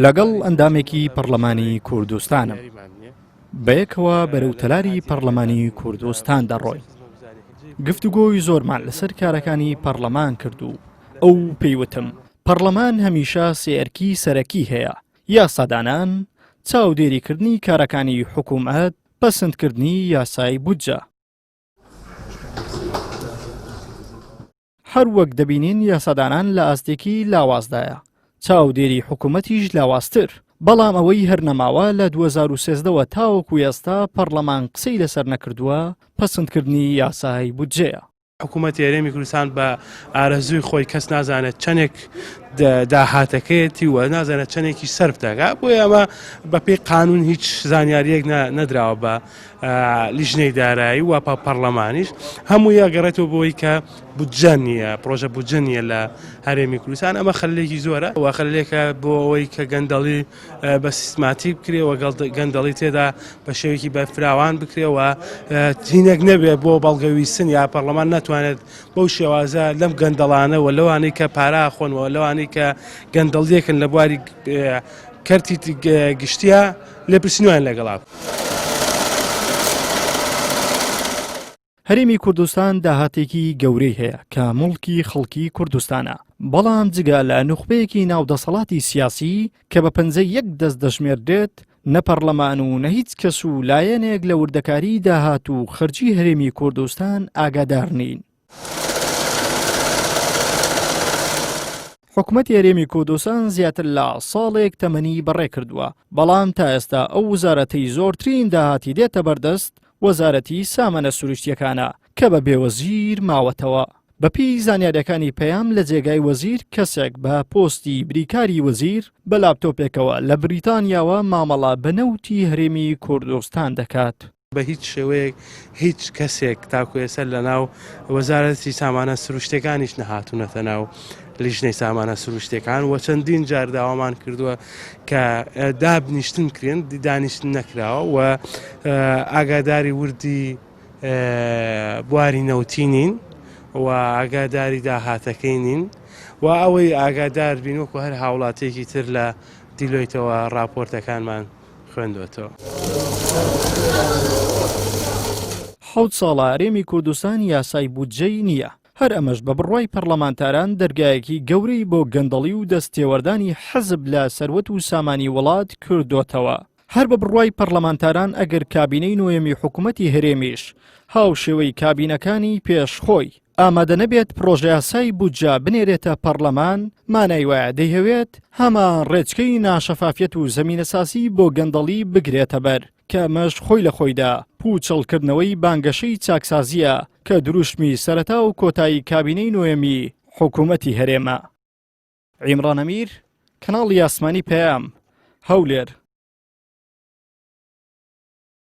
لەگەڵ ئەندامێکی پەرلەمانی کوردستانم بەیەکەوە بەرەو تەلاری پەرلەمانی کوردستان دەڕۆین. گفتوگۆی زۆرمان لەسەر کارەکانی پەرلەمان کرد و ئەو پێیوتم پەرلەمان هەمیشە سێئەرکی سەرەکی هەیە: یاسادانان، چاودێریکردنی کارەکانی حکوومەت، پەسەندکردنی یاسای بودجە. هەر وەک دەبینین یاسادانان لە ئاستێکی لاوازدایە، چاودێری حکوومەتیش لاوازتر. بەڵام ئەوەی هەرنەماوە لە 2013ەوە تاوەکو ئێستا پەرلەمان قسەی لەسەر نەکردووە پەسەندکردنی یاسای بودجەیە. حکوومەتی هەرێمی کوردستان بە ئارەزووی خۆی کەس نازانێت چەندێک داهاتەکەیەتی و نازانێت چەندێکی سەرف دەکا، بۆیە ئەمە بەپێی قانون هیچ زانیاریەک نەدراوە بە لیژنەی دارایی و پەرلەمانیش هەمووی ئەگەڕێتەوە بۆی کە بودجە نییە، پرۆژە بودجە نییە لە هەرێمی کوردستان. ئەمە خەلێکی زۆرە و خەلێکە بۆ ئەوەی کە گەندەڵی بە سیستماتیک بکرێەوە، گەندەڵی تێدا بە شێوەیەکی بە فراوان بکرێەوە، هینێک نەبێت بۆ بەڵگەویستن یا پەرلەمان ناتوانێت بەو شێوازە لەم گەندەڵانەوە لەوانەی کە پارا خۆنەوە لەوانەی کە گەندەڵیەکن لە بواری کەرتی گشتیە لێپرسینیان لەگەڵا. هەرێمی کوردستان داهاتێکی گەورەی هەیە کە مڵکی خەڵکی کوردستانە، بەڵام جگە لە نوخبەیەکی ناودەسەڵاتی سیاسی کە بە پەنجەی یەک دەست دەژمێردرێت، نە پەرلەمان و نە هیچ کەس و لایەنێک لە وردەکاری داهات و خەرجی هەرێمی کوردستان ئاگادار نین. حکوومەتی هەرێمی کوردستان زیاتر لە ساڵێک تەمەنی بەڕێ کردووە، بەڵام تا ئێستا ئەو وەزارەتەی زۆرترین داهاتی دێتە بەردەست وەزارەتی سامانە سروشتیەکانە کە بە بێوەزیر ماوەتەوە. بەپێی زانیاریەکانی پەیام لە جێگای وەزیر کەسێک بە پۆستی بریکاری وەزیر بە لاپتۆپێکەوە لە بریتانیاوە مامەڵە بەنەوتی هەرێمی کوردستان دەکات. بە هیچ شێوەیەک هیچ کەسێک تاکو ێستا لە ناو وەزارەتی سامانە سروشتەکانیش نەهاتوونەتە ناو لیژنەی سامانە سروشتەکان و چەندین جار داوامان کردووە کە دابنیشتن کرێن، دانیشتن نەکراوە و ئاگاداری وردی بواری نەوتی نین و ئاگاداری داهاتەکەی نین و ئەوەی ئاگادار بینوەکو هەر هاوڵاتێکی تر لە دیلۆیتەوە راپۆرتەکانمان خوێندوێتەوە. 7 ساڵە هەرێمی کوردستان یاسای بودجەی نییە. هەر ئەمەش بە بڕوای پەرلەمانتاران دەرگایەکی گەورەی بۆ گەندەڵی و دەستێوەردانی حەزب لە سەروەت و سامانی وڵات کردوتەوە. هەر بە بڕوای پەرلەمانتاران ئەگەر کابینەی نوێمی حکوومەتی هەرێمیش هاو شێوەی کابینەکانی پێشخۆی ئامادە نەبێت پرۆژە یاسای بودجە بنێرێتە پەرلەمان، مانای وایە دەیهەوێت هەمان ڕێچکەی ناشەفافیەت و زەمینەساسی بۆ گەندەڵی بگرێتە بەر کە ئەمەش خۆی لە خۆیدا پوچەڵکردنەوەی بانگەشەی چاکسازیە کە دروشمی سەرەتا و کۆتایی کابینەی نوێمی حکوومەتی هەرێمە. عیمران ئەمیر، کەناڵی ئاسمانی پەیام، هەولێر.